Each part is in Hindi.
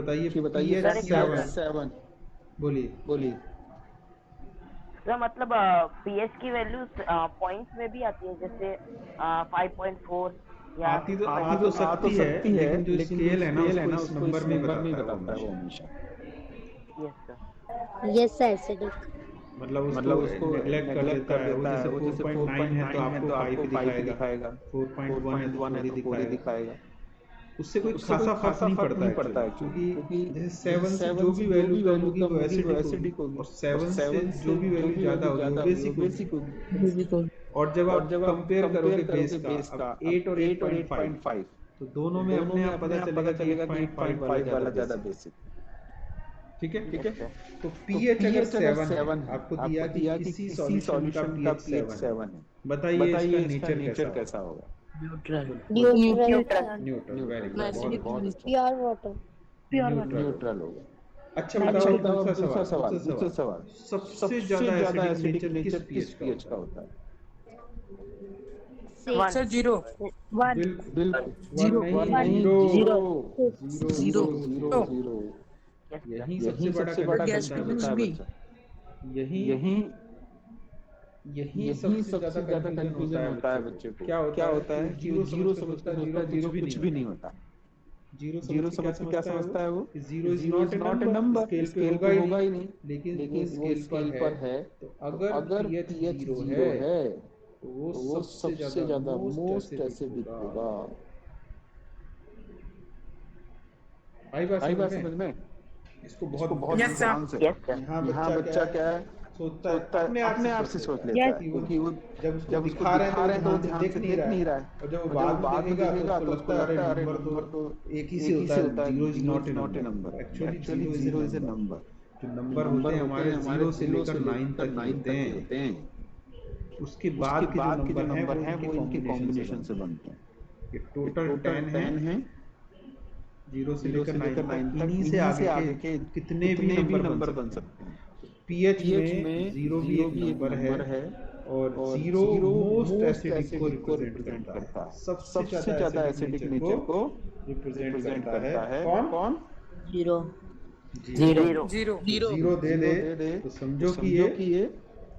बताइए बताइए pH 7 7 बोलिए। बोलिए। सर मतलब पीएच की वैल्यू पॉइंट्स में भी आती है, जैसे 5.4 या आती तो 6.4। आ तो सकती है, लेकिन जो लेकिन जो स्केल है ना स्केल है उसको ना इस उसको नंबर इस में ही नंबर में ही बताता है वो बताता है वो हमेशा। हमेशा। Yes sir. Yes acidic. मतलब उसको नेग्लेक्ट कर देता है। वो जैसे 4.9 है तो आपको 5 ही दिखाएगा, 4.1 है तो 4 ही दिखाएगा। उससे कोई खासा फर्क नहीं पड़ता है क्योंकि जैसे 7 से जो भी वैल्यू कम होगी वो एसिडिक होगी, और 7 से जो भी वैल्यू ज़्यादा होगी वो बेसिक होगी। बेसिक हो और जब आप कंपेयर करोगे बेस का, अब 8 और 8.5, तो दोनों में अपने आप पता चलेगा कि 8.5 वाला ज़्यादा बेसिक। ठीक है। तो pH अगर 7 है, आपको दिया कि किसी सॉल्यूशन का pH 7 है, बताइए इसका नेचर कैसा होगा? Neutral neutral. Very good, acidic बहुत प्योर वाटर न्यूट्रल होगा। अच्छा बताओ दूसरा सवाल, सबसे ज्यादा एसिडिक नेचर किस pH का होता है? सर 0 बिल्कुल Zero. जीरो। यही सबसे बड़ा गैस कंफ्यूजन ट्यूब्स है भी बच्चा। यही सबसे ज्यादा कंफ्यूजन होता है बच्चे को। क्या होता है कि जीरो समझता है, जीरो कुछ भी नहीं होता। जीरो समझ के क्या समझता है वो? Zero is not a number, scale पे होगा ही नहीं, लेकिन वो स्केल पर है। तो अगर pH जीरो है तो वो सबसे ज्यादा मोस्ट एसिडिक होगा। आई बात समझ में? इसको बहुत ध्यान से। Yes, यहाँ बच्चा क्या है सोचता है, अपने आप से सोच लेता है, क्योंकि वो जब उसको दिखा रहे हैं तो ध्यान से देख नहीं रहा है, और जब वो बाद में देखेगा तो उसको लगता है अरे नंबर तो एक ही से होता है, zero is not a number. Actually zero is a number. जो नंबर होते हैं हमारे 0 से लेकर 9 तक होते हैं। उसके बाद के जो नंबर हैं वो इनके कॉम्बिनेशन से बनते हैं। ये टोटल 10 है, 0 से लेकर 9 तक। इन्हीं से आगे के कितने भी नंबर बन सकते हैं। pH में 0 भी एक नंबर है, और 0 मोस्ट एसिडिक को रिप्रेजेंट करता है। सबसे ज्यादा एसिडिक नेचर को रिप्रेजेंट करता है। कौन? 0 जीरो दे तो समझो कि ये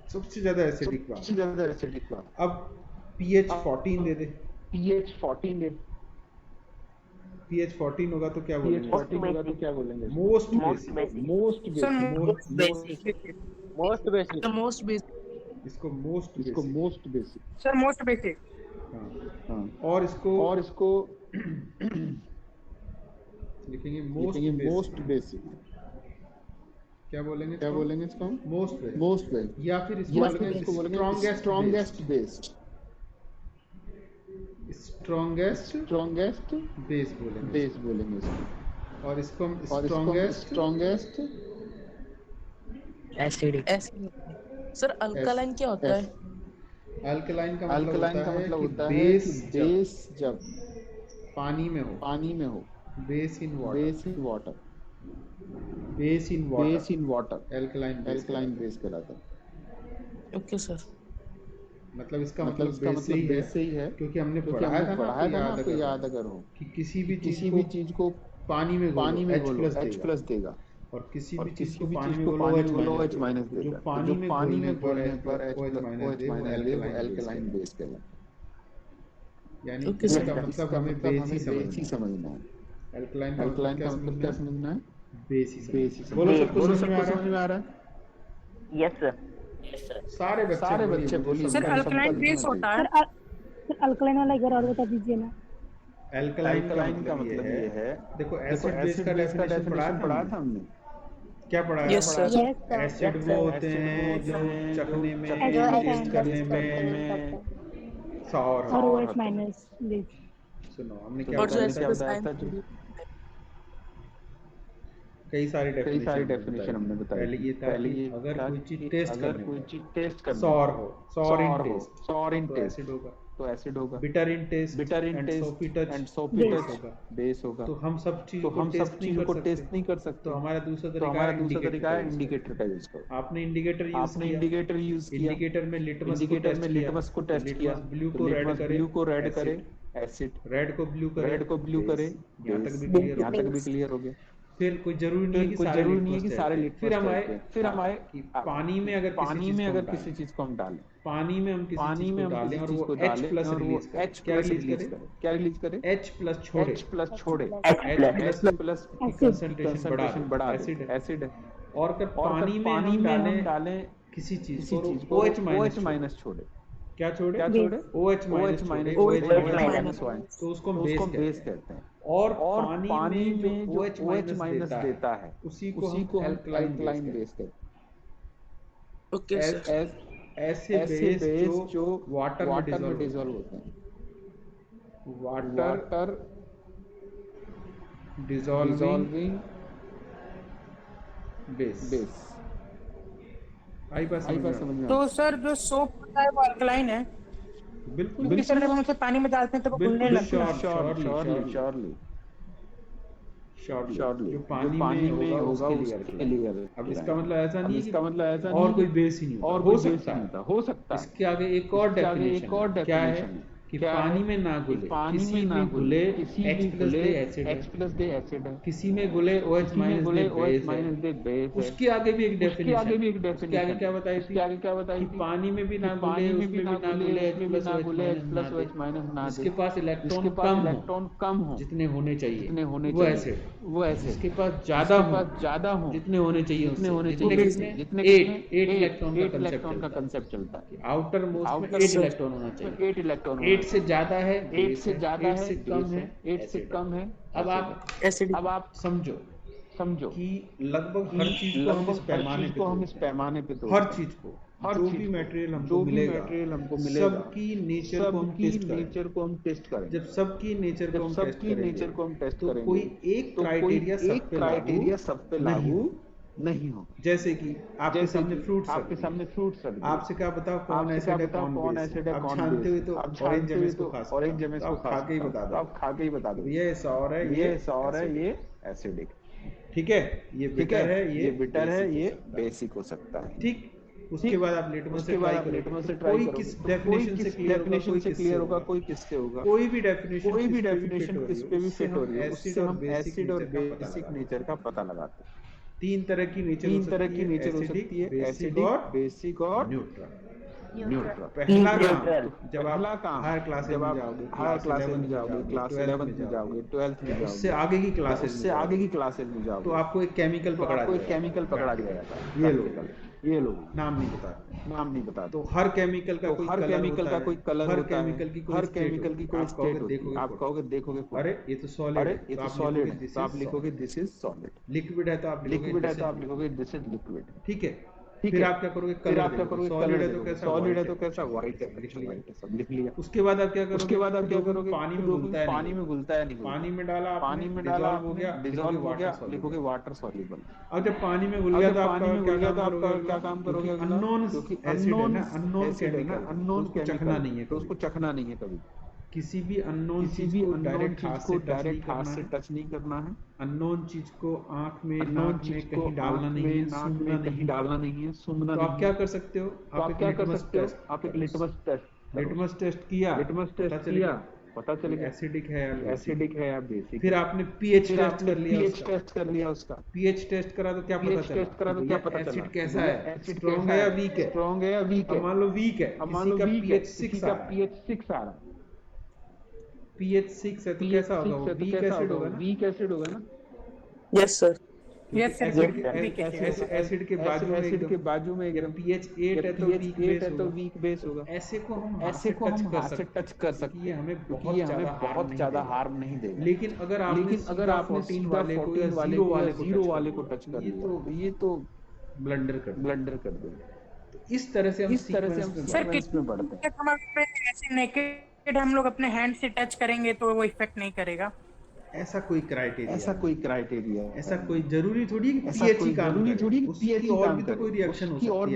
सबसे ज्यादा एसिडिक हुआ। अब pH 14 दे दे। pH 14 होगा तो क्या बोलेंगे? Most basic. मोस्ट बेसिक इसको most basic. Sir most basic हाँ। और इसको लिखेंगे मोस्ट बेसिक। क्या बोलेंगे इसको? Most basic. या फिर इसको बोलेंगे स्ट्रॉन्गेस्ट बेस बोलेंगे इसको। और इसको स्ट्रॉन्गेस्ट एसिडिक। सर अल्कलाइन क्या होता है? अल्कलाइन का मतलब होता है कि बेस जब पानी में हो, base in water, alkaline base कहलाता है। Okay sir. मतलब इसका मतलब बेस से ही है, क्योंकि हमने पढ़ाया था ना, आपको याद अगर हो कि किसी भी चीज को पानी में घोलो H+ देगा, और किसी भी चीज को पानी में घोलो OH- देगा। जो पानी में घोलने पर OH- दे वो अल्कलाइन बेस कहलाता है। यानी इसका मतलब हमें बेस ही समझना है। अल्कलाइन का मतलब क्या समझना है? बेस ही। बोलो सबको समझ में आ रहा है? Yes sir. सारे बच्चे बोलिए। सर अल्कलाइन बेस होता है। अल्कलाइन वाला एक बार और बता दीजिए ना। अल्कलाइन का मतलब ये है, देखो एसिड बेस का डेफिनेशन पढ़ा था हमने। क्या पढ़ा है? Yes, sir. एसिड वो होते हैं जो चखने में, टेस्ट करने में सॉर और OH- बेस। सुनो हमने क्या और जो बताया था? कई सारे डेफिनेशन हमने बताई। पहले ये था कि अगर कोई चीज टेस्ट करनी सॉर इन टेस्ट तो एसिड होगा। बिटर इन टेस्ट एंड सोपी टच बेस होगा। तो हम सब चीज को टेस्ट नहीं कर सकते। तो हमारा दूसरा तरीका है इंडिकेटर का यूज करो। आपने इंडिकेटर यूज किया। इंडिकेटर में लिटमस को टेस्ट किया। ब्लू को रेड करे एसिड, रेड को ब्लू करे। यहाँ तक भी क्लियर हो गया। फिर कोई जरूरी नहीं है कि सारे लिटमस फिर हम आए कि पानी में अगर किसी चीज को हम डालें, पानी में हम किसी चीज को डालें और वो H+ रिलीज क्या रिलीज करे? H+ छोड़े। H+ की कंसंट्रेशन बड़ा एसिड है। और अगर पानी में हम डालें किसी चीज को OH माइनस छोड़े, क्या छोड़े OH माइनस छोड़े, OH माइनस तो उसको हम बेस कहते हैं। और पानी में जो OH माइनस देता है उसी को हम अल्कलाइन बेस कहते ओके सर। हैं। ऐसे बेस जो वाटर में डिसॉल्व होते हैं, वाटर डिसॉल्विंग बेस। आई बात समझ में? तो सर जो सोप होता है वो अल्कलाइन है, बिल्कुल क्योंकि सर जब हम उसे पानी में डालते हैं तो वो घुलने लगता है। श्योरली जो पानी में होगा उसके लिए। अब इसका मतलब ऐसा नहीं है कि और कोई बेस ही नहीं होता, हो सकता है। इसके आगे एक और डेफिनेशन क्या है कि पानी में ना घुले, किसी में घुले X प्लस दे एसिड है, किसी में घुले OH माइनस दे बेस। उसके आगे भी एक डेफिनेशन, उसके आगे क्या बताई थी कि पानी में भी ना घुले, उसमें भी ना घुले H प्लस OH माइनस ना दे, जिसके पास इलेक्ट्रॉन कम हो जितने होने चाहिए वो एसिड, जिसके पास ज्यादा हो जितने होने चाहिए जितने 8 इलेक्ट्रॉन का कंसेप्ट चलता है। आउटर मोस्ट में 8 इलेक्ट्रॉन होना चाहिए, 8 से ज्यादा है 8 से कम है। अब आप समझो कि लगभग हर चीज को हम इस पैमाने पे हर चीज को जो भी मटेरियल हमको मिलेगा सबकी नेचर को हम टेस्ट करेंगे। जब सबकी नेचर को हम टेस्ट करेंगे तो कोई एक क्राइटेरिया सब पे लागू नहीं हो। जैसे कि आपके सामने फ्रूट्स आपसे क्या बताओ कौन एसिड है कौन बेस। आप जानते हुए तो ऑरेंज जैम इसको खा के ही बता दो ये सॉर है ये एसिडिक, ठीक है, ये बिटर है ये बेसिक हो सकता है। ठीक, उसके बाद आप लिटमस से ट्राई कोई किस डेफिनेशन से क्लियर होगा, कोई किससे होगा, कोई भी डेफिनेशन किस पे भी फिट हो रही है, उससे हम एसिड और बेसिक नेचर का पता लगाते हैं। तीन तरह की नेचर हो सकती है, एसिडिक, बेसिक और न्यूट्रल। पहला काम जब आप हायर क्लासेस में जाओगे, क्लास 11 में जाओगे, 12th में जाओगे, उससे आगे की क्लासेस में जाओगे तो आपको एक केमिकल पकड़ा दिया जाता है। ये लो नाम नहीं बता। तो हर केमिकल का कोई कलर होता है, हर केमिकल की कोई स्टेट होती है। आप कहोगे देखोगे अरे ये तो सॉलिड है, तो आप लिखोगे दिस इज सॉलिड। लिक्विड है तो आप लिखोगे दिस इज लिक्विड। ठीक है, फिर आप क्या करोगे, सॉलिड है तो कैसा व्हाइट है, लिख लिया। उसके बाद आप क्या करोगे, पानी में घुलता है नहीं, पानी में डाला डिसॉल्व हो गया, लिखोगे वाटर सॉल्युबल। अब जब पानी में घुल गया तो आप क्या काम करोगे, अननोन एसिड है, अननोन चखना नहीं है कभी। किसी भी अननोन चीज को डायरेक्ट हाथ से टच नहीं करना है। अननोन चीज को आंख में नाक में कहीं डालना नहीं है, सूंघना। तो आप क्या कर सकते हो, आप एक लिटमस टेस्ट किया, पता चलेगा एसिडिक है या बेसिक। फिर आपने पीएच टेस्ट कर लिया उसका पीएच टेस्ट करा तो क्या पता चला एसिड कैसा है, स्ट्रांग है या वीक है। मान लो वीक है, किसी का पीएच 6 आ रहा है, pH 6 है तो कैसा होगा, वो वीक एसिड होगा ना। Yes sir. एसिड के बाजू में एकदम pH 8 है तो वीक बेस होगा। ऐसे को हम हाथ से टच कर सकते हैं, ये हमें बहुत ज्यादा हार्म नहीं देगा। लेकिन अगर आपने 14 वाले को या 0 वाले को टच कर दिया ये तो ब्लंडर कर देगा। तो इस तरह से हम सीक्वेंस में बढ़ते हैं। ऐसे नेकेड हम लोग अपने हैंड से टच करेंगे तो वो इफेक्ट नहीं करेगा। ऐसा कोई क्राइटेरिया ऐसा कोई जरूरी थोड़ी है पीएच ही काम करे, उसकी और भी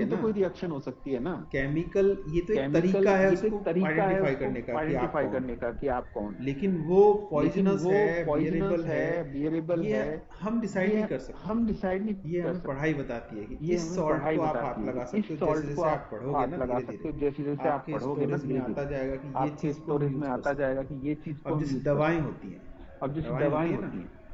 तो कोई रिएक्शन हो सकती है ना। केमिकल ये तो एक तरीका है उसको आइडेंटिफाई करने का कि आप कौन, लेकिन वो पॉइजनस है, बियरेबल है, हम डिसाइड नहीं कर सकते। ये हमें पढ़ाई बताती है कि इस सॉल्ट को आप हाथ लगा सकते हो, जैसे आप पढ़ोगे ना जैसे आप पढ़ोगे ना इसमें आता जाएगा कि ये चीज स्टोरेज में आता जाएगा कि ये चीज। अब जैसे दवाएं होती हैं,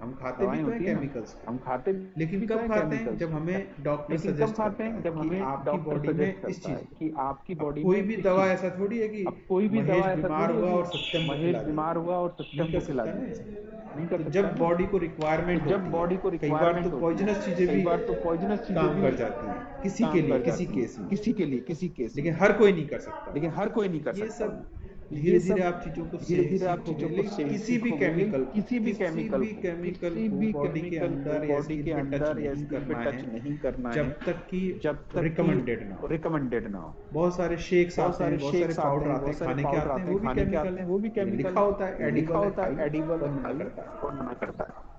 हम खाते भी तो हैं केमिकल्स, हम खाते लेकिन कब खाते हैं? जब हमें डॉक्टर सजेस्ट करता है जब कि हमें आपकी बॉडी में इस चीज कि आपकी अब बॉडी कोई में भी इस दवा चीज- ऐसा थोड़ी है कि अब कोई भी महेश दवा ऐसा बीमार थोड़ी है हुआ कि और सत्यम को महेश खिला दिया, बीमार हुआ और नहीं सत्यम कर को खिला सकता ना दिया, ऐसा। नहीं कर तो सकता जब ना। बॉडी को रिक्वायरमेंट जब होती बॉडी को है, कई बार रिक्वायरमेंट तो होती पॉइजनस है, चीजें कई भी बार तो पॉइजनस चीजें काम भी कर जाती हैं किसी काम के लिए, कर किसी जाती हैं केस में, किसी के लिए, किसी केस में, लेकिन हर कोई नहीं कर सकता। लेकिन हर कोई नहीं कर ये सकता। सब धीरे धीरे आप चीजों को धीरे धीरे आप सीखोगे, चीजों को लेकिन किसी भी सीखोगे, लेकिन केमिकल किसी भी केमिकल को बॉडी के अंदर या बॉडी स्किन के पे टच अंदर या नहीं स्किन पे करना टच है नहीं करना जब है तक कि जब तक रिकमेंडेड ना हो। रिकमेंडेड ना हो। बहुत सारे शेक्स बहुत आते हैं, सारे बहुत सारे शेक्स आते पाउडर हैं, आते बहुत हैं, सारे खाने के पाउडर आते आते हैं, वो हैं, भी खाने के केमिकल आते हैं, है, वो भी ये केमिकल लिखा होता है लिखा एडिबल है, होता है खाइए, एडिबल कौन है, मना खाइए, करता है? कौन मना करता है?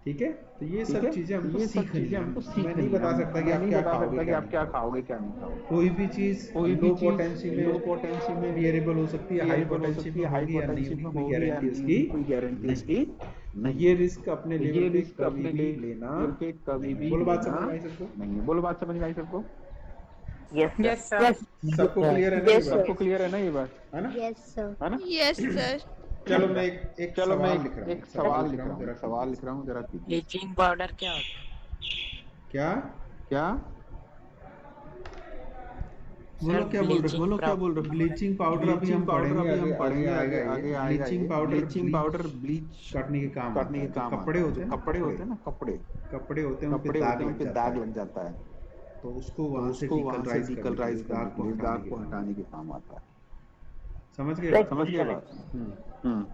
ठीक है, तो ये ठीक सब है, चीजें हमको ये सब सीखनी चीजें है। हमको मैं सीखनी नहीं है। बता सकता कि मैं आप नहीं क्या बता खाओगे सकता कि क्या आप नहीं क्या खाओगे। खाओगे क्या नहीं खाओगे। कोई भी चीज कोई लो भी चीज पोटेंसी लो में पोटेंसी में वेरिएबल हो सकती है, हाई वेरिएबल हो पोटेंसी सकती में है, हाई होगी या नहीं पोटेंसी होगी, में कोई होगी या गारंटी नहीं उसकी होगी, कोई गारंटी नहीं। उसकी तो नहीं। ये रिस्क अपने तो लेवल ये पे रिस्क कभी अपने भी लेना लेवल पे कभी नहीं है। भी बोलो बात लेना समझ में आई सबको? नहीं है। बोलो बात समझ में आई सबको? Yes sir. Yes sir. सबको क्लियर है ना ये सबको बात? क्लियर है ना ये बात? है ना? Yes sir. है ना? Yes sir. चलो मैं एक चलो मैं सवाल लिख रहा हूँ, एक सवाल लिख रहा हूँ, सवाल लिख रहा हूँ, जरा कीजिए। ब्लीचिंग पाउडर क्या होता है? क्या क्या बोलो, क्या बोल रहे हो? बोलो, क्या बोल रहे हो? ब्लीचिंग पाउडर अभी हम पाउडर पढ़ेंगे, अभी हम आगे पढ़ेंगे, आएगा आगे ये। आएगा ये। Bleaching bleaching powder powder bleach काटने के काम काटने के आता है। काम जो कपड़े आता है। होते जो हैं ना, कपड़े होते हैं ना, कपड़े कपड़े होते हैं, उन पे कपड़े दाग होते हैं, उन लग पे जाता दाग है, लग जाता है, तो उसको तो वहां से उसको वहां से डीकलराइज करने के डिकलराइज लिए, करने दाग के को लिए हटाने दाग के को काम हटाने आता के काम आता है। है। समझ गए सर बात? समझ गए बात? हम्म।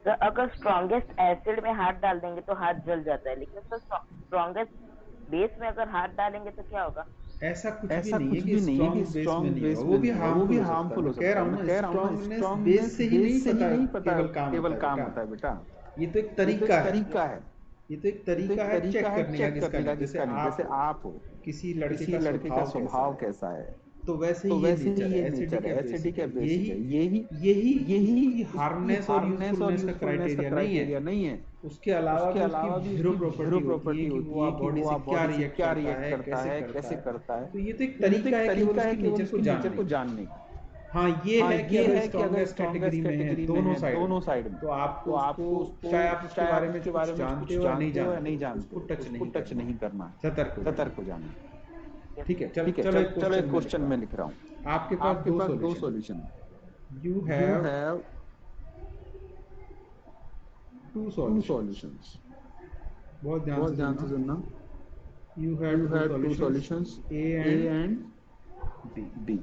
सर अगर स्ट्रॉन्गेस्ट एसिड में हाथ डाल देंगे तो हाथ जल जाता है, लेकिन सर स्ट्रॉन्गेस्ट बेस में अगर हाथ डालेंगे तो क्या होगा? ऐसा कुछ भी ऐसा नहीं है कुछ कि भी नहीं है कि स्ट्रॉन्ग बेस में स्ट्रॉन्ग नहीं बेस होगा, में वो भी नहीं होगा, वो भी हार्मफुल हो सकता है। हार्मफुल हो मैं कह सकता रहा है। हूँ मैं ना, कह रहा हूँ ना, स्ट्रॉन्गनेस स्ट्रॉन्गनेस बेस से ही बेस से ही नहीं पता पता केवल काम केवल होता है काम बेटा। होता है बेटा। ये तो एक ये तो एक तरीका है, तरीका है, ये तो एक ये तो तरीका एक है तरीका चेक है करने का चेक किसका करने का नहीं। जैसे किसका नहीं। आप जैसे आप हो, किसी लड़के किसी का लड़के का स्वभाव कैसा स्वभाव है, कैसा है, तो वैसे तो ही ये वैसे ही नेचर है, ये नेचर एसिडिक है, या एसिडिक बेसिक या है। बेसिक है। यही यही यही इसकी हार्डनेस और हार्डनेस और यूजफुलनेस का यूजफुलनेस का क्राइटेरिया नहीं है। क्राइटेरिया नहीं है। उसके अलावा उसके भी उसकी अलावा भी जीरो उसकी प्रॉपर्टी जीरो होती है प्रॉपर्टी कि होती वो है आप कि बॉडी वो से आप क्या बॉडी से रिएक्ट क्या करता रिएक्ट है, करता कैसे है, करता कैसे है। करता है। तो ये तो एक तो ये तो तरीका एक है केवल तरीका है उसकी केवल नेचर को उसकी नेचर जानने को का। जानने का। हाँ ये हाँ है कि ये अगर है कि अगर स्ट्रॉन्गेस्ट कैटेगरी स्ट्रॉन्गेस्ट में है कैटेगरी में दोनों है साइड दोनों में, साइड में, तो आपको तो उसको आपको उसको चाहे आप उसके चाहे आप बारे में उसके कुछ बारे में जानते कुछ हो या नहीं जानते हो या जानते, नहीं जानते, उसको टच उसको नहीं टच करना, नहीं करना, सतर्क हो जाना। सतर्क हो जाना। ठीक है, ठीक है, चलो चलो एक एक क्वेश्चन क्वेश्चन में लिख रहा हूँ। आपके पास आपके दो पास दो सॉल्यूशन, सॉल्यूशन है। You you have have two two solutions. Solutions. बहुत ध्यान बहुत से ध्यान सुनना। से सुनना। You have you two have two solutions, solutions, A A and and B. B.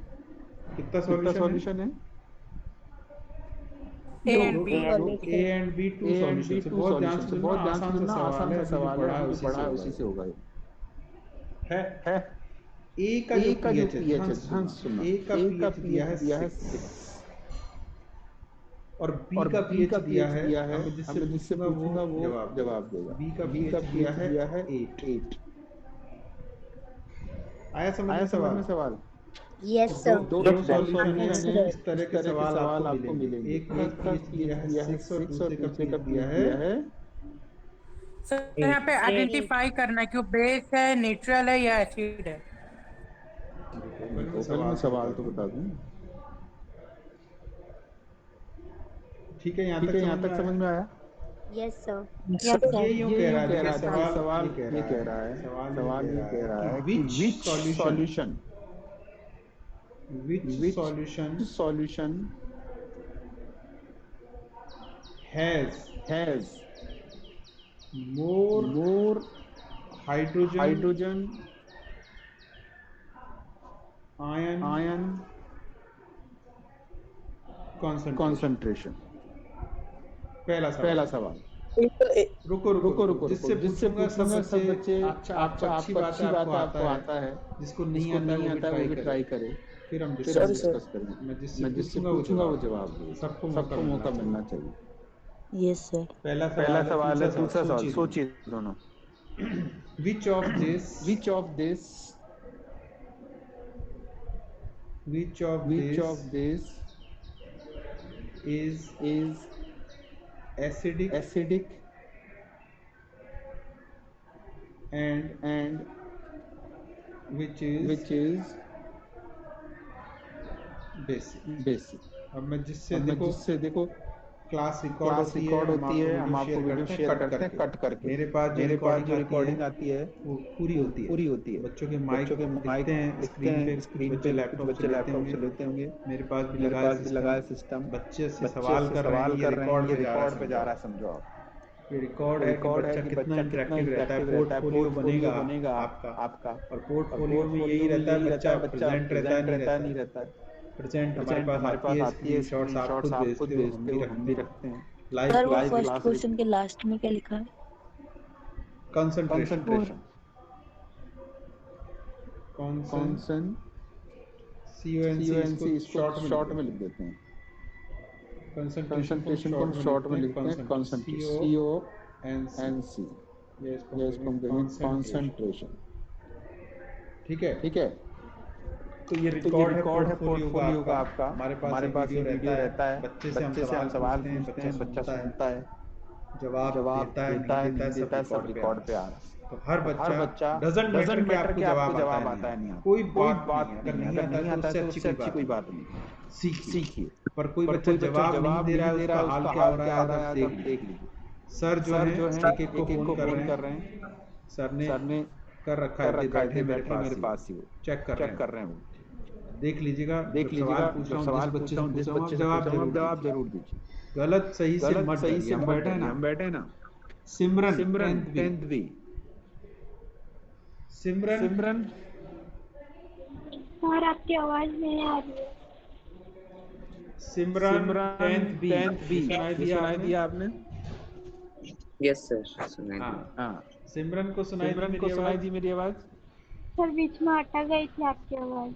कितना कितना सॉल्यूशन है? सॉल्यूशन है? ए एंड दो, B. A and B two A and B solution से। टू बहुत ध्यान सॉल्यूशन से से। सुनना, बहुत ध्यान से आसान सा सुनना, सवाल आसान है, सा अभी जो सवाल पढ़ा है, है अभी जो उसी से पढ़ा है होगा उसी से होगा ये। है। है ए का ए जो का जो पीएच है, पीएच ध्यान है, से ध्यान सुनना, से सुनना, ए का ए का पीएच दिया है पीएच दिया है 6 6 और बी और का बी पीएच का दिया पीएच है, दिया है। अब मैं जिससे अब मैं जिससे पूछूंगा वो पूछूंगा वो जवाब जवाब देगा। देगा। बी का बी का पीएच दिया पीएच है दिया है 8। 8। आया समझ आया में समझ सवाल? में सवाल? यस तो सर। दो यस सर। सॉल्यूशन है, है, इस तरह इस के तरह के सवाल आपको सवाल आपको मिलेंगे। मिलेंगे। एक का एक का पीएच दिया है दिया है 6 और 6 और दूसरे का दूसरे का पीएच दिया पीएच है। दिया है। सर यहाँ पे आइडेंटिफाई करना है कि वो बेस है, न्यूट्रल है या एसिड है। पहले मैं सवाल तो दूं। बता दूं। ठीक है, यहाँ ठीक तक है, समझ यहाँ में तक आया? समझ में आया? Yes sir. ये यूं ये कह यूं रहा है, कह देखिए रहा है, सवाल ये ये कह रहा है, सवाल ये कह रहा है कि कि which solution solution solution has has more more hydrogen hydrogen ion ion concentration। concentration। पहला पहला सवाल। सवाल। रुको जिससे पूछूंगा सब बच्चे। अच्छा आपको अच्छी बात है, आपको आता है। जिसको नहीं आता है वो भी ट्राई करे, फिर हम फिर हम डिस्कस डिस्कस करेंगे। करेंगे। मैं जिससे मैं जिससे पूछूंगा पूछूंगा वो वो जवाब जवाब देगा। सबको मौका मिलना मिलना चाहिए। चाहिए। Yes sir. पहला सवाल है, दूसरा सवाल सोचिए सोचिए दोनों। Which of this Which of this is is acidic acidic and and which is which is basic। basic? अब मैं जिससे अब मैं देखो जिससे देखो क्लास रिकॉर्ड होती है, हम आपको वीडियो शेयर करते हैं कट करके। मेरे पास जो रिकॉर्डिंग आती है वो पूरी होती है। बच्चों के माइक दिखते हैं स्क्रीन पे लैपटॉप से लेते होंगे। मेरे पास भी लगा है सिस्टम। बच्चे से सवाल कर रहे हैं, ये रिकॉर्ड पे जा रहा है, समझो आप। ये रिकॉर्ड है कि बच्चा कितना इंटरेक्टिव रहता है। पोर्टफोलियो बनेगा आपका और पोर्टफोलियो में यही रहता है, बच्चा प्रेजेंट रहता है नहीं रहता। प्रेजेंट हमारे पास आती है, स्क्रीनशॉट्स आप खुद भेजते हो, हम भी रखते हैं। सर वो लाइव फर्स्ट क्वेश्चन के लास्ट में क्या लिखा है? कंसंट्रेशन CONC शॉर्ट में लिख देते हैं। कंसंट्रेशन को हम शॉर्ट में लिखते हैं CONC, ये इसको हम कहेंगे कंसंट्रेशन। ठीक है। तो ये रिकॉर्ड है पोर्टफोलियो का आपका। हमारे पास ये वीडियो रहता है, बच्चे से हम सवाल पूछते हैं, बच्चा सुनता है, जवाब देता है, नहीं देता है, सब रिकॉर्ड पे आ रहा है। तो हर बच्चा डजंट मैटर कि आपको जवाब आता है नहीं आता, कोई बात नहीं, अगर नहीं आता है तो उससे अच्छी कोई बात नहीं, सीखिए। पर कोई बच्चा जवाब नहीं दे रहा है, उसका हाल क्या हो रहा है आप देख लीजिए। सर जो है एक को फोन कर रहे हैं, सर ने कर रखा है, बैठे मेरे पास ही, चेक कर रहे हैं वो। देख लीजिएगा सवाल पूछ रहा हूँ, जिस बच्चे से जवाब जरूर दीजिए। गलत सही से मत हम बैठे ना। सिमरन 10th B। सिमरन सर आपकी आवाज नहीं आ रही है। सिमरन 10th B सुनाई दिया आपने? यस सर, सुनाई दिया। हाँ, सिमरन को सुनाई दी मेरी आवाज? सर बीच में अटक गई थी आपकी आवाज।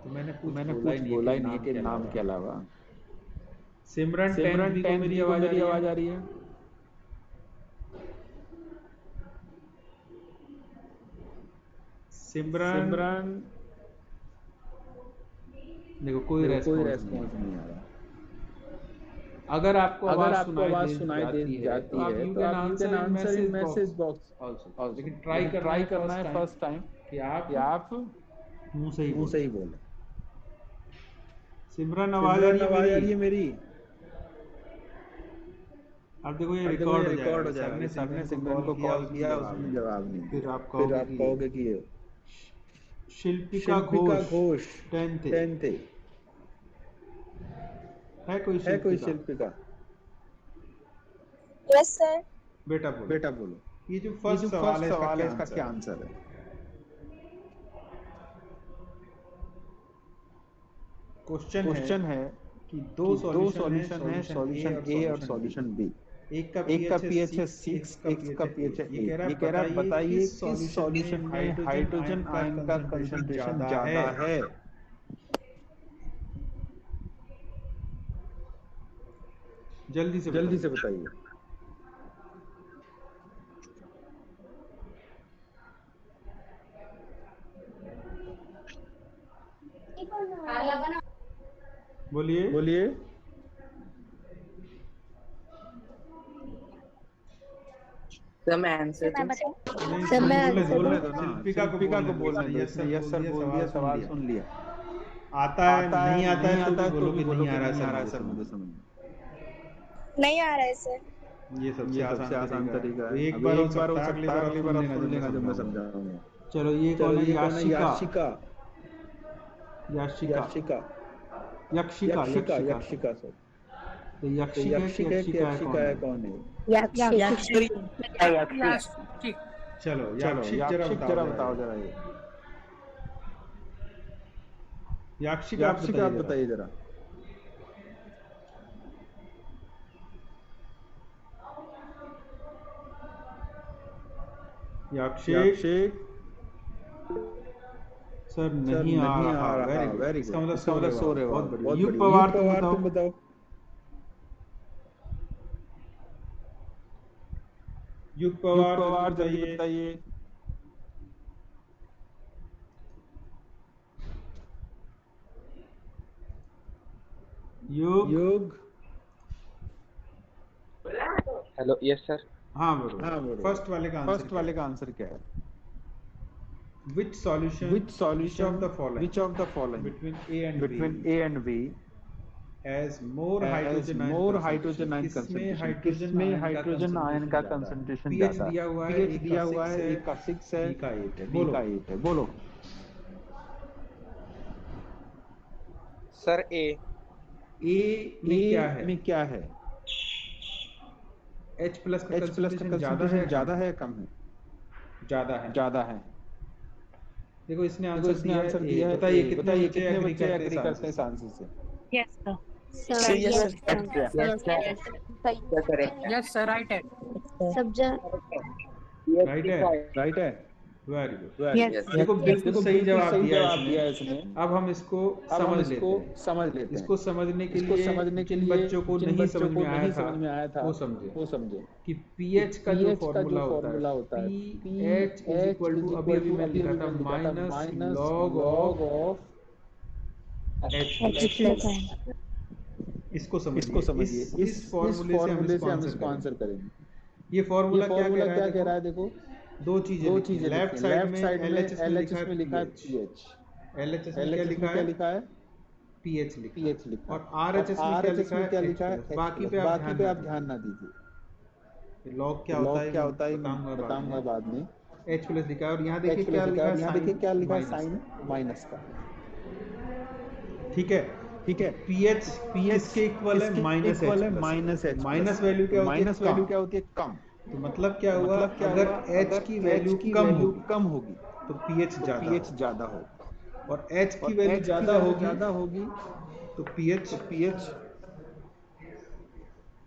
तो मैंने कुछ बोला ही नहीं कि नाम के अलावा। सिमरन 10th B को मेरी आवाज आ रही है? सिमरन देखो कोई रेस्पॉन्स नहीं आ रहा। अगर आपको आवाज सुनाई दे जाती है तो आप you can answer in message box also. लेकिन ट्राई करना है फर्स्ट टाइम कि आप मुंह से ही बोलें। सिमरन आवाज आ रही है मेरी? अब देखो ये रिकॉर्ड हो जाएगा। सबने सिमरन को कॉल किया, उसने जवाब नहीं दिया। फिर आप कहोगे कि ये शिल्पिका घोष 10th है कोई शिल्पिका? Yes sir. बेटा बोलो ये जो फर्स्ट सवाल है इसका क्या आंसर है? क्वेश्चन है कि दो सॉल्यूशन है, सॉल्यूशन A और सॉल्यूशन B। एक का pH है 6, एक का pH है 8। ये कह रहा है बताइए किस सॉल्यूशन में हाइड्रोजन आयन का कंसंट्रेशन ज्यादा है? जल्दी से बताइए। बोलिए। सर मैं आंसर बोलने दो ना, शिल्पिका को बोलने दो। यस सर बोल दिया, सवाल सुन लिया। आता है नहीं आता है तो बोलो कि नहीं आ रहा है सर, मुझे समझ नहीं आ रहा है सर। ये सबसे आसान तरीका है। एक बार हो सकता है, अगली बार आप सुन लेना जो मैं समझाऊंगा। चलो ये कौन है? यक्षिका सर। तो यक्षिका कौन है? चलो याक्षिक जरा बताओ जरा ये। याक्षिक आप बताइए जरा। याक्षिक सर नहीं आ रहा। वेरी इसका मतलब सो रहे हो। बहुत बढ़िया। युग पवार तुम बताओ। युग पवार जल्दी बताइए। युग हेलो यस सर। हाँ बोलो। फर्स्ट वाले का आंसर क्या है? Which solution? Which of the following? Between A and B has more hydrogen ion concentration, किसमें हाइड्रोजन आयन का कंसंट्रेशन ज्यादा है? pH दिया हुआ है, A का 6 है, B का 8 है, B का 8 है, बोलो। सर ए में क्या है? H प्लस का कंसंट्रेशन ज्यादा है कम है? ज्यादा है। देखो इसने आंसर दिया है। बताइए कितने बच्चे एग्री करते हैं इस आंसर से? Yes, sir. Sir, yes, sir. क्या करें? यस सर राइट है। Subject. राइट है। Very good. Yes. देखो बिल्कुल सही जवाब दिया इसने। अब हम इसको समझ लेते हैं। इसको समझने के लिए जिन बच्चों को नहीं समझ में आया था वो समझे कि पीएच का जो फॉर्मूला होता है पीएच इज इक्वल टू अभी मैं लिखा था minus log of H plus ion. इसको समझिए। इस फॉर्मूले से हम इसको आंसर करेंगे। ये फॉर्मूला क्या कह रहा है? देखो दो चीजें लेफ्ट साइड में LHS में लिखा है पीएच, LHS में क्या लिखा है? पीएच लिखा और RHS में क्या लिखा है? बाकी पे आप ध्यान ना दीजिए। लॉग क्या होता है बताऊंगा बाद में। H प्लस लिखा है और यहाँ देखिए क्या लिखा है? साइन माइनस का। ठीक है। पीएच किसके इक्वल है? Minus H. माइनस वैल्यू क्या होती है? कम। तो मतलब क्या हुआ? अगर H की वैल्यू कम होगी तो पीएच ज्यादा होगा और H की वैल्यू ज्यादा होगी तो पीएच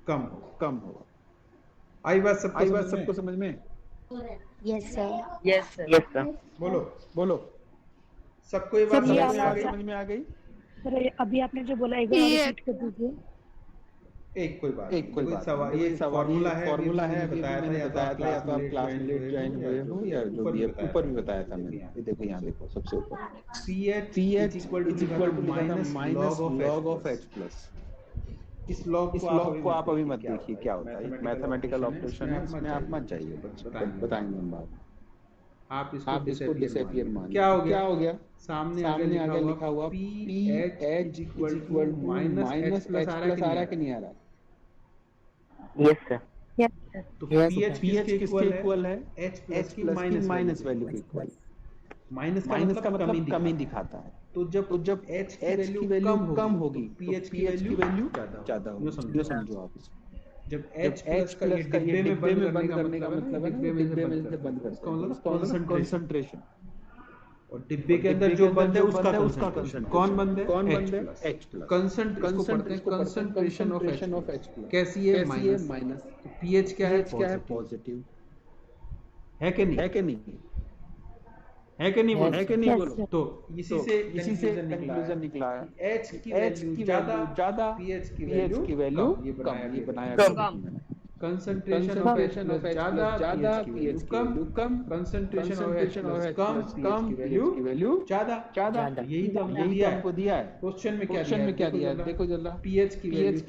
कम होगा। आई बात सबको समझ में? Yes, sir. Yes, sir. बोलो सबको ये बात समझ में आ गई? सर अभी आपने जो बोला एक बार रिपीट कर दीजिए। कोई बात सवाल ये फॉर्मूला है अभी मैंने बताया था या तो आप क्लास में लेट ज्वाइन हुए हो या जो भी ऊपर भी बताया था मैंने। ये देखो यहाँ देखो सबसे ऊपर pH is equal to minus log of H plus. इस लॉग को आप अभी मत देखिए क्या होता है, मैथमेटिकल ऑपरेशन है, इसमें आप मत जाइए, बताएंगे हम बाद। आप इसको डिसअपियर मान। क्या हो गया? सामने आगे लिखा हुआ pH is equal to minus H plus आ रहा कि नहीं आ रहा? Yes, sir. Yes, sir. तो pH किसके इक्वल है? H प्लस की माइनस वैल्यू के इक्वल। माइनस का मतलब कम ही दिखाता है। तो जब H की वैल्यू कम होगी pH की वैल्यू ज्यादा होगी। ये समझो आप इसको। जब H प्लस का डिब्बे में बंद करने का मतलब है डिब्बे में से बंद करना कंसंट्रेशन। और डिब्बे के अंदर जो बंद है उसका कंसंट्रेशन। कौन बंद है? H plus. Concentration of H plus कैसी है? माइनस। तो pH क्या है? पॉजिटिव है कि नहीं बोलो। तो इसी से कंक्लूजन निकला है H की वैल्यू ज्यादा pH की वैल्यू कम। ये बनाया कंसंट्रेशन ऑफ H ज्यादा pH come. Concentration of H come pH की वैल्यू ज्यादा। यही तो हमको दिया है। क्वेश्चन में क्या दिया है? देखो जरा pH की वैल्यू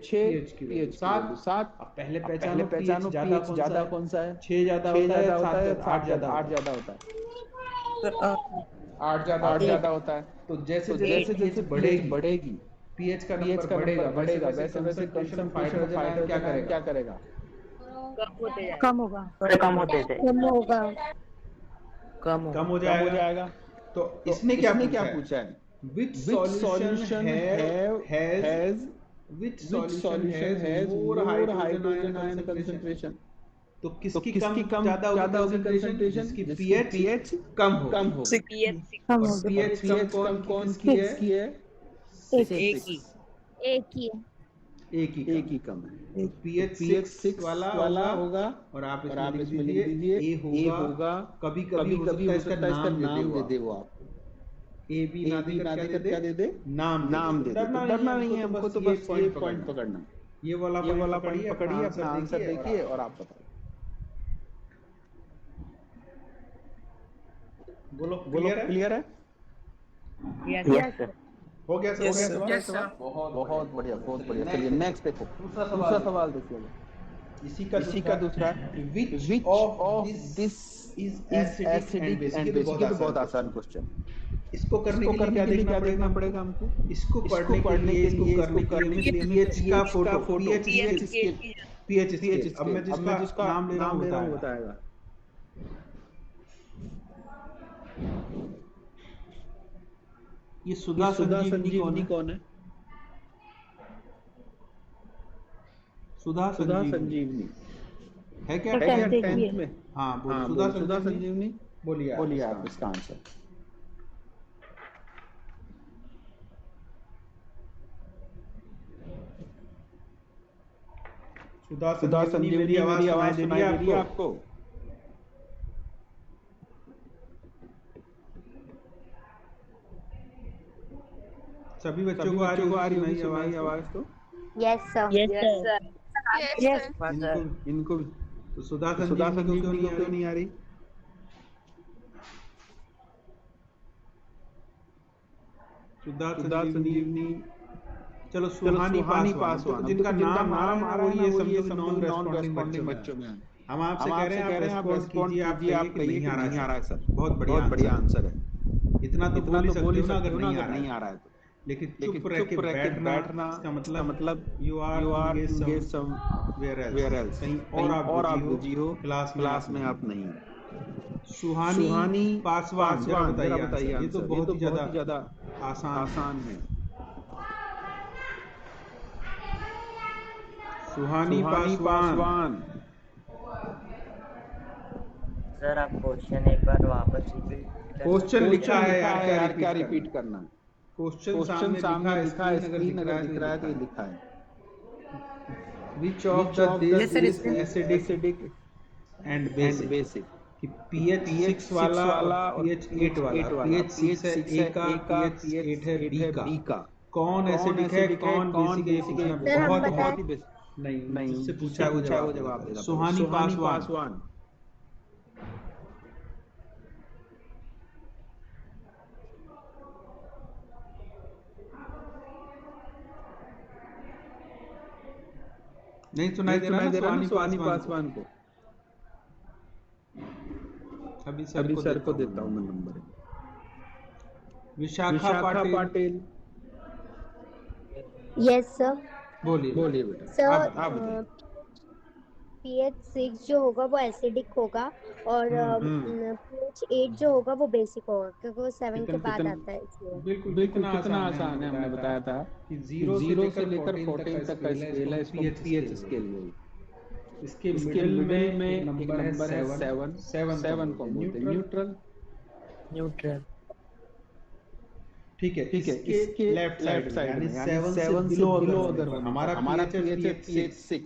6 pH 7। पहले पहचानो pH ज्यादा कौन सा है? 6 ज्यादा होता है, 8 ज्यादा होता है। 8 ज्यादा होता है। तो जैसे बढ़ेगी pH का नंबर बढ़ेगा वैसे कंसंट्रेशन ऑफ क्या करेगा? कम होगा। कम हो जाएगा। तो इसने क्या पूछा है? Which solution has more hydrogen ion concentration? तो किसकी कम ज्यादा होगी कंसंट्रेशन? जिसकी pH कम हो। pH कम कौन की है? एक ही कम है। pH 6 वाला होगा और आप इसमें लिख दीजिए A होगा। कभी हो सकता है इसका नाम दे दे वो आपको। A B ना देकर क्या दे दे? नाम दे दे। डरना नहीं है हमको, तो बस ये पॉइंट पकड़ना। ये वाला पॉइंट पकड़िए, अपना आंसर देखिए और आप बताइए। बोलो क्लियर है? Yes, sir. हो गया सर। बहुत बढ़िया। चलिए नेक्स्ट देखो, दूसरा सवाल देखिए। इसी का दूसरा which of this is acidic and basic। ये तो बहुत आसान क्वेश्चन। इसको करने के लिए क्या देखना पड़ेगा हमको? इसको पढ़ने के लिए, इसको करने के लिए पीएच का फोटो, पीएच स्केल। अब मैं जिसका नाम ले रहा हूँ बताएगा। ये सुधा संजीवनी कौन है? सुधा संजीवनी है क्या? 10th में। हाँ, सुधा संजीवनी बोलिए आप इसका आंसर। सुधा संजीवनी मेरी आवाज सुनाई दे रही है आपको? सभी बच्चों को आ रही है आवाज तो? Yes sir. यस इनको भी। तो सुधा संजीवनी क्यों नहीं आ रही? सुधा संजीवनी, चलो सुहानी पासवान, जिनका नाम आ रहा है वो ये समझो नॉन रेस्पॉन्डिंग बच्चों में। हम आपसे कह रहे हैं आप रेस्पॉन्ड कीजिए, आप कहिए कि नहीं आ रहा है सर। बहुत बढ़िया आंसर है। इतना तो बोल ही सकते हो ना अगर नहीं आ रहा है तो। लेकिन चुप रह के बैठना इसका मतलब you are engage somewhere else, कहीं और आप बिजी हो, क्लास में आप नहीं। सुहानी पासवान, जरा बताइए। ये तो बहुत ही ज्यादा आसान है। सुहानी पासवान। सर आप क्वेश्चन एक बार वापस रिपीट। क्वेश्चन लिखा है यार, क्या रिपीट करना? क्वेश्चन सामने लिखा है, स्क्रीन अगर दिख रहा है तो ये लिखा है। Which of this is acidic and basic? कि pH 6 वाला pH 8 वाला। pH 6 है A का, pH 8 है B का। कौन एसिडिक है कौन बेसिक है? ये पूछना बहुत ही बेसिक। नहीं, जिससे पूछा वो जवाब देगा। सुहानी पासवान। नहीं सुनाई दे रहा ना सुहानी पासवान को? अभी सर को देता हूँ मैं number. Vishakha Patil. Yes sir. बोलिए बेटा। सर pH 6 जो होगा वो एसिडिक होगा और pH 8 जो होगा वो बेसिक होगा, क्योंकि वो 7 के बाद आता है इसलिए। बिल्कुल कितना आसान है। हमने बताया था कि 0 से लेकर 14 तक का स्केल है, इसको pH स्केल है। इसके मिडिल में एक नंबर है 7 को बोलते हैं न्यूट्रल। ठीक है। इसके लेफ्ट साइड यानी 7 से बिलो अगर हमारा pH 6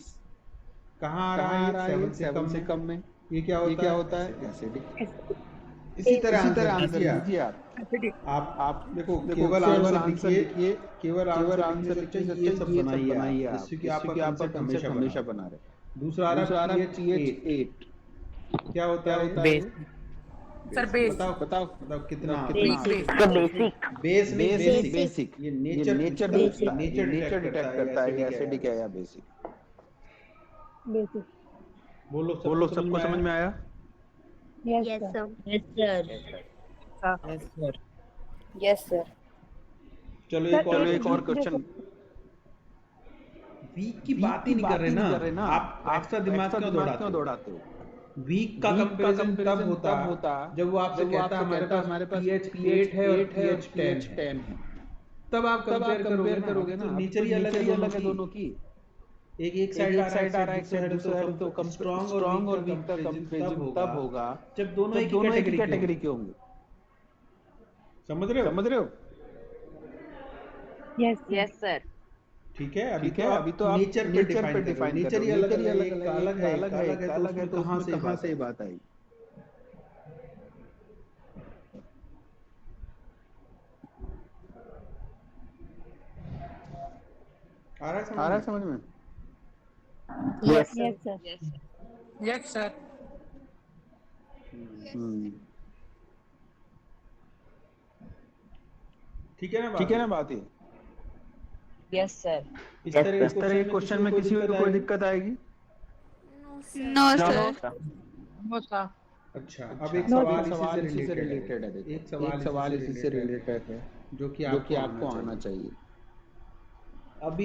कहाँ आ रहा है? 7 से कम में। ये क्या होता है? एसिडिक। इसी तरह आंसर कीजिए आप देखो, केवल आंसर लिखिए, केवल आंसर लिखिए, ये सब बनाइए जिससे कि आप कंसेप्ट हमेशा बना रहे। दूसरा आ रहा है pH 8। क्या होता है? Sir base. बताओ कितना? बेसिक। ये नेचर डिटेक्ट करता है एसिडिक है या बेसिक। बोलो सबको समझ में आया? Yes sir. चलो एक और क्वेश्चन। वीक की बात ही नहीं कर रहे ना आप एक्स्ट्रा दिमाग क्यों दौड़ाते हो? वीक का कंपैरिजन तब होता जब वो आपसे कहता है हमारे पास pH 8 है और pH 10 है, तब आप कंपेयर करोगे ना। नेचर ही अलग है दोनों की। एक साइड आ रहा है, एक साइड दूसरा है, तो स्ट्रांग और वीक का कंपैरिजन तब होगा जब दोनों एक ही कैटेगरी के होंगे। समझ रहे हो? Yes sir. ठीक है। अभी तो आप नेचर पे डिफाइन नेचर ही अलग है तो कहां से बात आई? आ रहा है समझ में? Yes sir. ठीक है ना बात ये? Yes sir. इस तरह क्वेश्चन में किसी को कोई दिक्कत आएगी? No sir. अच्छा, अब एक No, सवाल इसी से रिलेटेड है। देखो। एक सवाल इसी से रिलेटेड है जो कि आपको आना चाहिए। अभी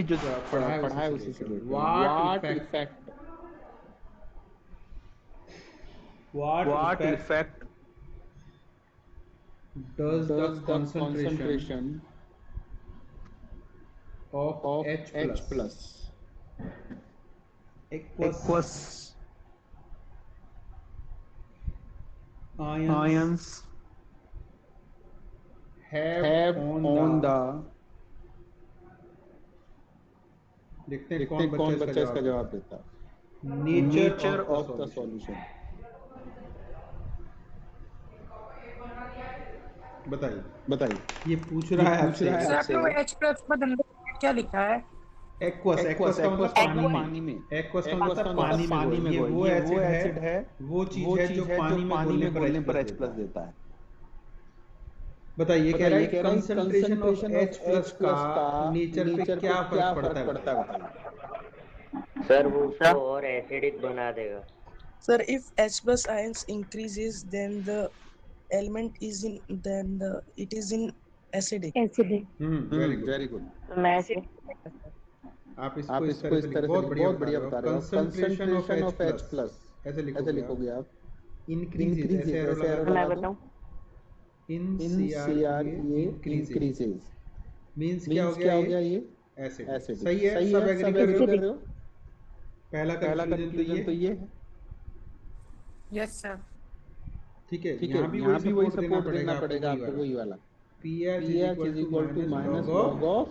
जो पढ़ा है उसी से related. What effect does the concentration of H plus aqueous ions have on the देखते हैं कौन बच्चा इसका जवाब देता है। Nature of the solution. बताइए। ये पूछ रहा है आपसे। सर आपने वो H प्लस पर क्या लिखा है? एक्वस का मतलब पानी में। एक्वस का मतलब पानी में। ये वो एसिड है, वो चीज है जो पानी में घुलने पर H प्लस देता है। बताइए, कह रहा है कंसंट्रेशन ऑफ H प्लस का नेचर पे क्या फर्क पड़ता है? सर वो उसको और एसिडिक बना देगा। Sir, if H plus ions increases, then the element is in it is in acidic. Very good. आप इसको इस तरह से बहुत बढ़िया बता रहे हो। कंसंट्रेशन ऑफ H प्लस ऐसे लिखोगे आप। इंक्रीजेस ऐसे मैं बताऊं इन CR ये इंक्रीजेस मींस क्या हो गया ये एसिड। सही है, सब एग्री कर रहे हो। पहला कंक्लूजन तो ये है। Yes sir. ठीक है, यहाँ भी वही सपोर्ट देना पड़ेगा आपको, वही वाला pH is equal to minus log of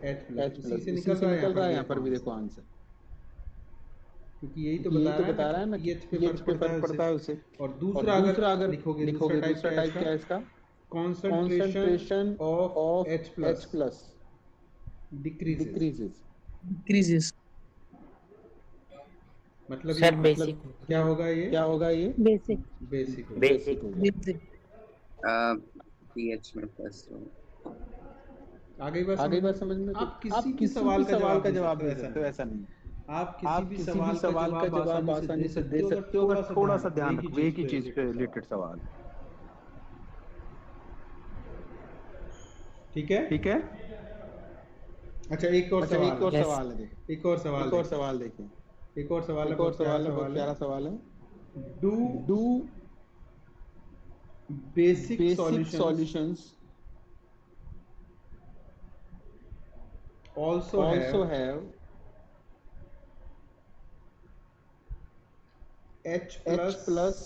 H plus। इसी से निकल रहा है यहाँ पर भी देखो आंसर, क्योंकि यही तो बता रहा है ना pH पे फर्क पड़ता है उसे। और दूसरा अगर लिखोगे दूसरा टाइप क्या है इसका? Concentration of H plus decreases। मतलब क्या होगा ये? बेसिक pH में प्लस। आगे बात समझ में। आप किसी भी सवाल का जवाब दे सकते हो, ऐसा नहीं। आप किसी भी सवाल का जवाब आसानी से दे सकते हो, अगर थोड़ा सा ध्यान रखो एक ही चीज पे रिलेटेड सवाल। ठीक है। अच्छा, एक और सवाल है। एक और सवाल देखिए। एक और सवाल है, बहुत प्यारा सवाल है। Do basic solutions also have H plus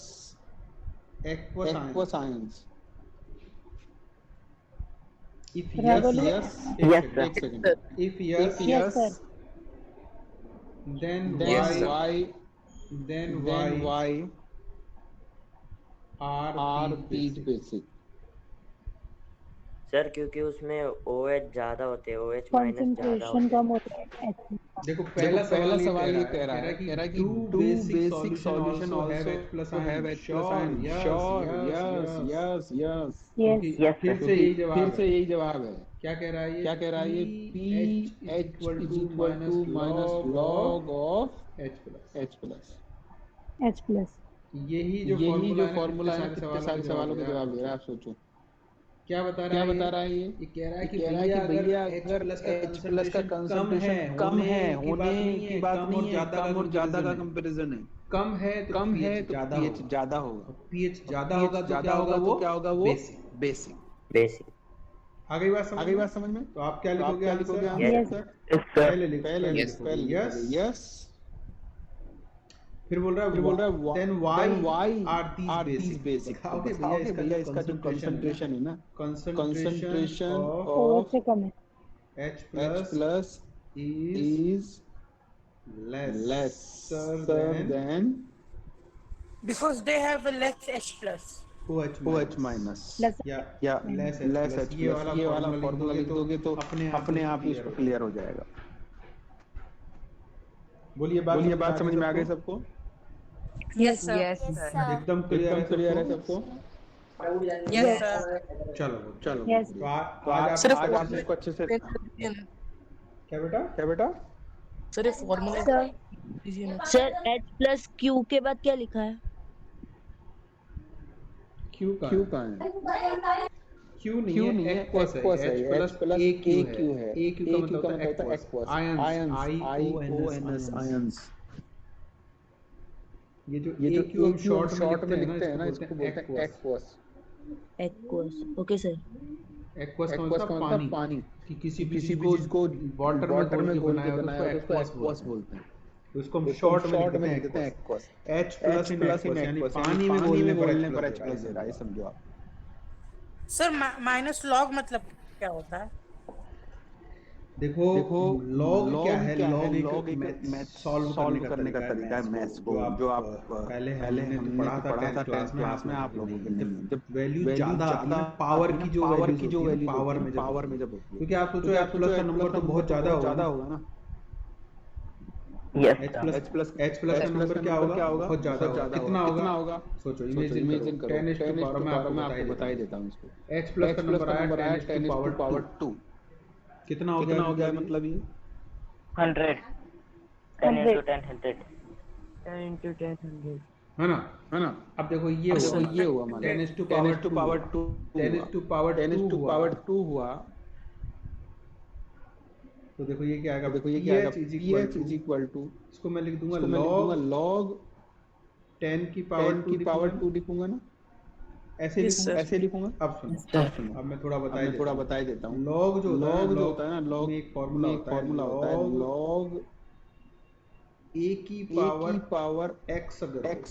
aqueous ions? If yes, if yes, then why are these basic? Sir क्योंकि उसमें OH ज्यादा होते हैं, OH माइनस ज्यादा होते हैं। देखो पहला सवाल ये कह रहा है कि do basic solution also have H plus ion। Yes. फिर से यही जवाब है। क्या कह रहा है ये? pH equal to minus log of H plus। यही जो फॉर्मूला है कितने सारे सवालों के जवाब दे रहा है, आप सोचो। क्या बता रहा है ये? कह रहा है कि भैया अगर H प्लस का कंसंट्रेशन कम है होने की बात नहीं है, कम और ज्यादा का कंपैरिजन है। कम है तो pH ज्यादा होगा। pH ज्यादा होगा तो क्या होगा वो? बेसिक। आगे बात समझ में। तो आप क्या लिखोगे? पहले यस। फिर बोल रहा है then why are these basic? Okay भैया, इसका जो कंसंट्रेशन है ना, concentration of H plus is lesser than Because they have a less H plus. OH minus या less H plus। ये वाला फॉर्मूला लिख दोगे तो अपने आप ही इसको क्लियर हो जाएगा। बोलिए, बात समझ में आ गई सबको? Yes sir. एकदम क्लियर है सबको? Yes sir. चलो तो आज आप इसको अच्छे से। क्या बेटा? सर ये formula sir H plus Q के बाद क्या लिखा है? क्यू कहाँ है? क्यू नहीं है, एक्वस है, H प्लस ए क्यू है। ए क्यू का मतलब होता है एक्वस, आयंस, आईओएनएस, आयंस। ये जो ए क्यू हम शॉर्ट में लिखते हैं ना, इसको बोलते हैं aqueous. Aqueous, okay sir. Aqueous का मतलब पानी, कि किसी चीज को वाटर में घोल के बनाया है तो उसको एक्वस बोलते हैं। तो इसको हम शॉर्ट में लिखते हैं एक्वस। H प्लस एक्वस, यानी पानी में घोलने पर H प्लस दे रहा है, समझो आप। सर माइनस लॉग मतलब क्या होता है? देखो लॉग क्या है? लॉग एक मैथ सॉल्व करने का तरीका है मैथ्स को, जो आप पहले हमने तो पढ़ा था 10th क्लास में, आप लोगों के लिए। जब वैल्यू ज्यादा आती है, पावर की जो वैल्यू पावर में जब होती है, क्योंकि आप सोचो H प्लस का नंबर तो बहुत ज्यादा होगा ना। H प्लस का नंबर क्या होगा? बहुत ज्यादा होगा। कितना होगा? सोचो, इमेजिन करो। 10 टू पावर में आपको बता ही देता हूँ इसको। H प्लस का नंबर आया 10 टू पावर 2। कितना हो गया मतलब ये? 100 10 into 10 100 10 into 10 100 है ना? अब देखो ये हुआ मान 10 टू पावर 2 10 टू पावर 2 हुआ। तो देखो ये क्या आएगा? pH इज इक्वल टू, इसको मैं लिख दूंगा log 10 की पावर 2 लिखूंगा ना, ऐसे लिखूंगा। अब सुनो, अब मैं थोड़ा बता देता हूँ। लॉग जो होता है ना, लॉग में एक फॉर्मूला होता है, लॉग a की पावर x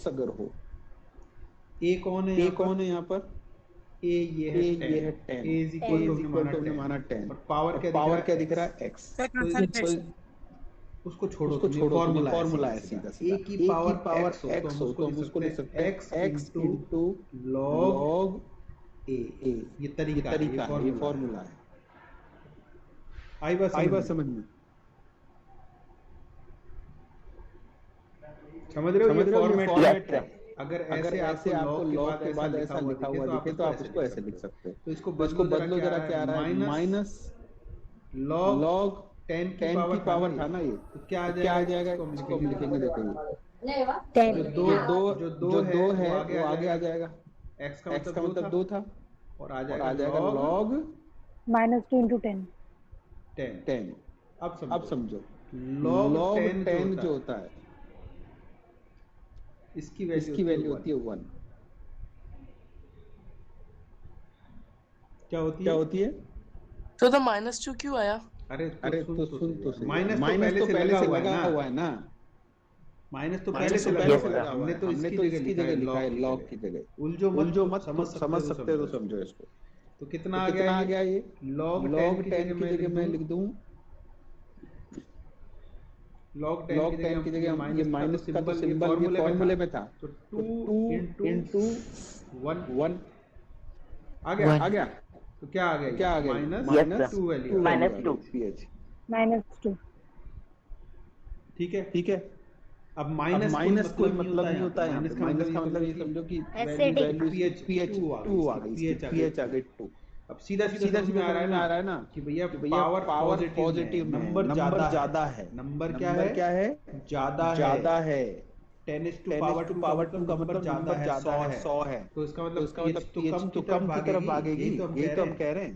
अगर हो। a कौन है यहाँ पर? a ये है 10। a इज इक्वल टू माना 10 और पावर क्या दिख रहा है? x। तो उसको छोड़ो, फॉर्मूला है सीधा। a की पावर x हो तो हम उसको लिख सकते हैं x इनटू log a। ये तरीका है, ये फॉर्मूला है। आई बात समझ में? समझ रहे हो? ये फॉर्मेट है। अगर ऐसे आपको लॉग के बाद ऐसा लिखा हुआ दिखे तो आप उसको ऐसे लिख सकते हैं। तो इसको बदलो जरा, क्या आ रहा है? माइनस लॉग 10 की पावर था ना ये, तो क्या आ जाएगा? इसको हम लिखेंगे, देखो ये जो दो है वो आगे आ जाएगा। x का मतलब 2 था और आ जाएगा log -2 into 10। 10। अब समझो, log 10 जो होता है, इसकी वैल्यू होती है 1। क्या होती है? तो -2 क्यों आया? अरे तो सुन माइनस तो पहले से लगा हुआ है ना। माइनस तो पहले से लगा हुआ है। हमने तो इसकी जगह लिखा है लॉग की जगह। उलझो मत, समझ सकते हो तो समझो इसको। तो कितना आ गया ये? लॉग 10 की जगह मैं लिख दूं, log 10 की जगह ये माइनस का तो सिंबल ये फॉर्मूले में था, तो 2 into 1 आ गया। तो क्या आ गया? Minus 2 value, -2 pH -2। ठीक है। अब माइनस कोई मतलब नहीं होता है। माइनस का मतलब ये समझो कि वैल्यू pH 2 आ गई, pH आ गई 2। अब सीधा आ रहा है ना कि भैया पावर पॉजिटिव नंबर ज्यादा है। नंबर क्या है? ज्यादा है। 10 टू पावर 2 का मतलब ज्यादा है, 100 है। तो इसका मतलब pH तो कम की तरफ भागेगी, यही तो हम कह रहे हैं।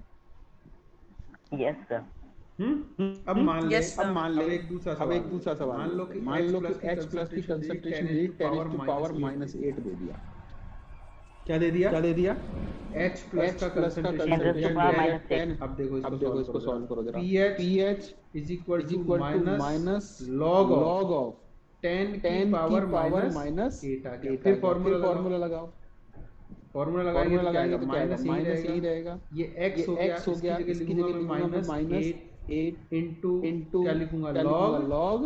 Yes sir. अब मान ले अब एक दूसरा सवाल मान लो कि x प्लस की कंसंट्रेशन 10 टू पावर -8 दे दिया। क्या दे दिया? H प्लस का कंसंट्रेशन 10। अब देखो इसको सॉल्व करो जरा। pH is equal to minus log of 10 की पावर -8 आ गया। फिर फॉर्मूला लगाओ। फॉर्मूला लगाएंगे तो माइनस ही रहेगा। ये x हो गया, इसकी जगह लिखूंगा -8 इनटू क्या लिखूंगा? log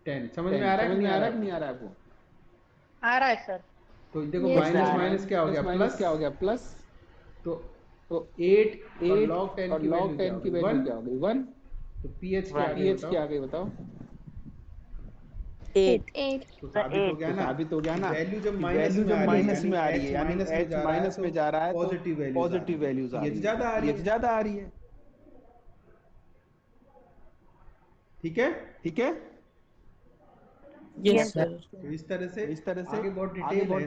10। समझ में आ रहा है कि नहीं आ रहा है आपको? आ रहा है सर। तो देखो माइनस क्या हो गया? प्लस। तो 8 और log 10 की वैल्यू क्या हो गई? 1। तो pH क्या आ गई बताओ? 8। तो साबित हो गया ना। वैल्यू जब माइनस में आ रही है, यानी H माइनस में जा रहा है, पॉजिटिव वैल्यूज आ रही है, ज्यादा आ रही है। ठीक है। Yes sir. तो इस तरह से आगे बहुत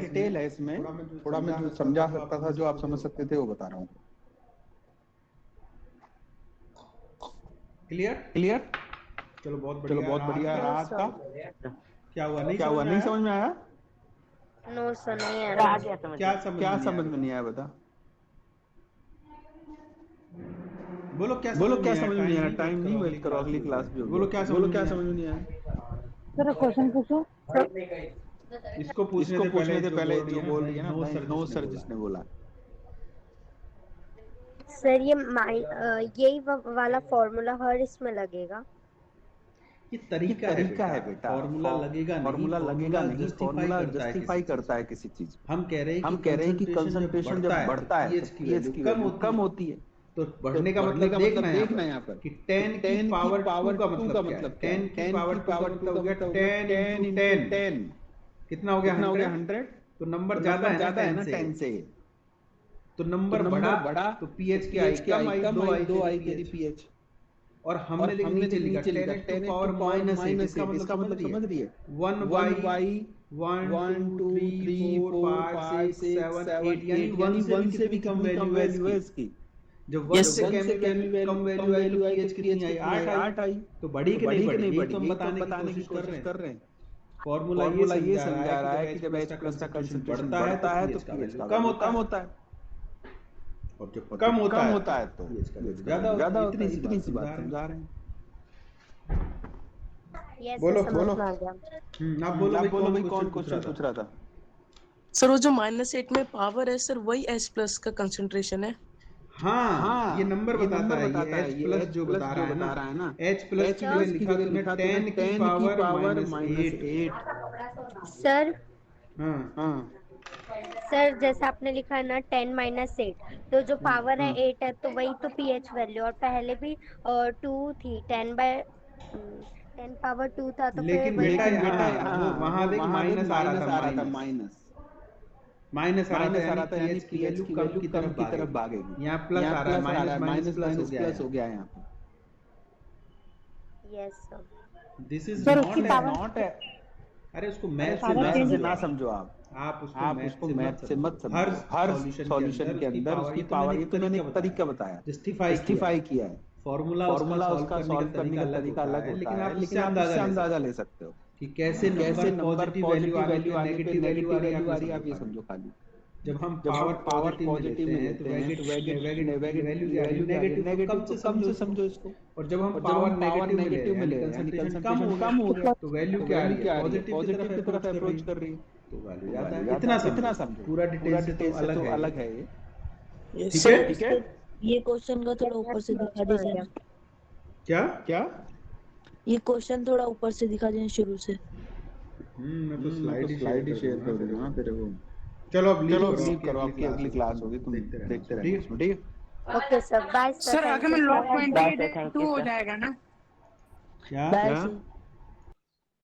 डिटेल है इसमें, थोड़ा मैं जो समझा सकता था, जो आप समझ सकते थे वो बता रहा हूँ। क्लियर? चलो बहुत बढ़िया रहा आज का। क्या हुआ, नहीं समझ में आया? नो सर, नहीं आ रहा। क्या समझ में नहीं आया बता? बोलो क्या समझ में नहीं आया? टाइम नहीं वेस्ट करो, अगली क्लास भी होगी। बोलो क्या समझ में नहीं आया? सर क्वेश्चन पूछो। इसको पूछने से पहले जो बोल रही है ना, नो सर जिसने बोला। सर ये यही वाला फॉर्मूला हर इसमें लगेगा? ये तरीका है बेटा, फॉर्मूला लगेगा नहीं, फॉर्मूला जस्टिफाई करता है किसी चीज को। हम कह रहे हैं कि कंसंट्रेशन जब बढ़ता है तो pH की वैल्यू कम होती है। तो बढ़ने का मतलब देखना है यहाँ पर कि 10 की पावर 2 का मतलब क्या है? 10 की पावर 2 का मतलब हो गया 10 into 10 कितना हो गया? 100। तो नंबर ज्यादा है ना 10 से, तो नंबर बढ़ा तो pH की आई कम आई, 2 आई तेरी pH। और हमने नीचे लिखा 10 to पावर -8, इसका मतलब समझ रही है? 1/1 2 3 4 5 6 7 8 यानी 1 से भी कम वैल्यू है इसकी। जब 1 से कम वैल्यू आई तो pH कितनी आई? 8 आई। तो बढ़ी कि नहीं बढ़ी? तो हम बताने की कोशिश कर रहे हैं। फॉर्मूला ये समझा रहा है कि जब H+ का कंसंट्रेशन बढ़ता है तो pH कम होता है, और जब कम होता है तो ज्यादा होता है। इतनी सी बात समझा रहे हैं। बोलो आप बोलो भाई, कौन क्वेश्चन पूछ रहा था? सर वो जो -8 में पावर है सर, वही H+ का कंसंट्रेशन है। हाँ, ये नंबर बताता है, ये H+ जो बता रहा है ना, H+ की जगह लिखा तुमने 10 की पावर -8। सर हाँ सर जैसे आपने लिखा है ना 10 - 8, तो जो पावर है 8 है, तो वही तो pH वैल्यू, और पहले भी 2 थी, 10 पावर 2 था, तो लेकिन बेटा वहां देख माइनस आ रहा था, माइनस आ रहा था, यानी pH की वैल्यू कम की तरफ भागेगी। यहाँ प्लस आ रहा है, माइनस प्लस हो गया यहाँ पे। Yes sir. This is not अरे उसको मैथ से ना समझो आप उसको मैथ से मत समझो। हर सॉल्यूशन के अंदर उसकी पावर, ये तो मैंने एक तरीका बताया, जस्टिफाई किया है। फॉर्मूला उसका सॉल्व करने का तरीका अलग होता है, लेकिन आप इससे अंदाजा ले सकते हो कि कैसे नंबर पॉजिटिव वैल्यू आने पे नेगेटिव वैल्यू आ रही है। आप ये समझो खाली, जब हम पावर पॉजिटिव में लेते हैं तो वैल्यू नेगेटिव कम से समझो इसको। और जब हम पावर नेगेटिव में ले रहे हैं, कंसंट्रेशन कम हो गया, तो वैल्यू क्या आ रही है? पॉजिटिव की तरफ अप्रोच कर रही है, तो वैल्यू ज्यादा है। इतना समझो, पूरा डिटेल से तो अलग है ये। ठीक है। ये क्वेश्चन का थोड़ा ऊपर से दिखा दीजिए। क्या ये क्वेश्चन थोड़ा ऊपर से दिखा दीजिए शुरू से। मैं तो स्लाइड ही शेयर कर दूंगा तेरे को। चलो अब लीव करो, आपकी अगली क्लास होगी, तुम देखते रहना। ठीक है, ओके सर, बाय सर। आगे में लॉग 22 हो जाएगा ना? क्या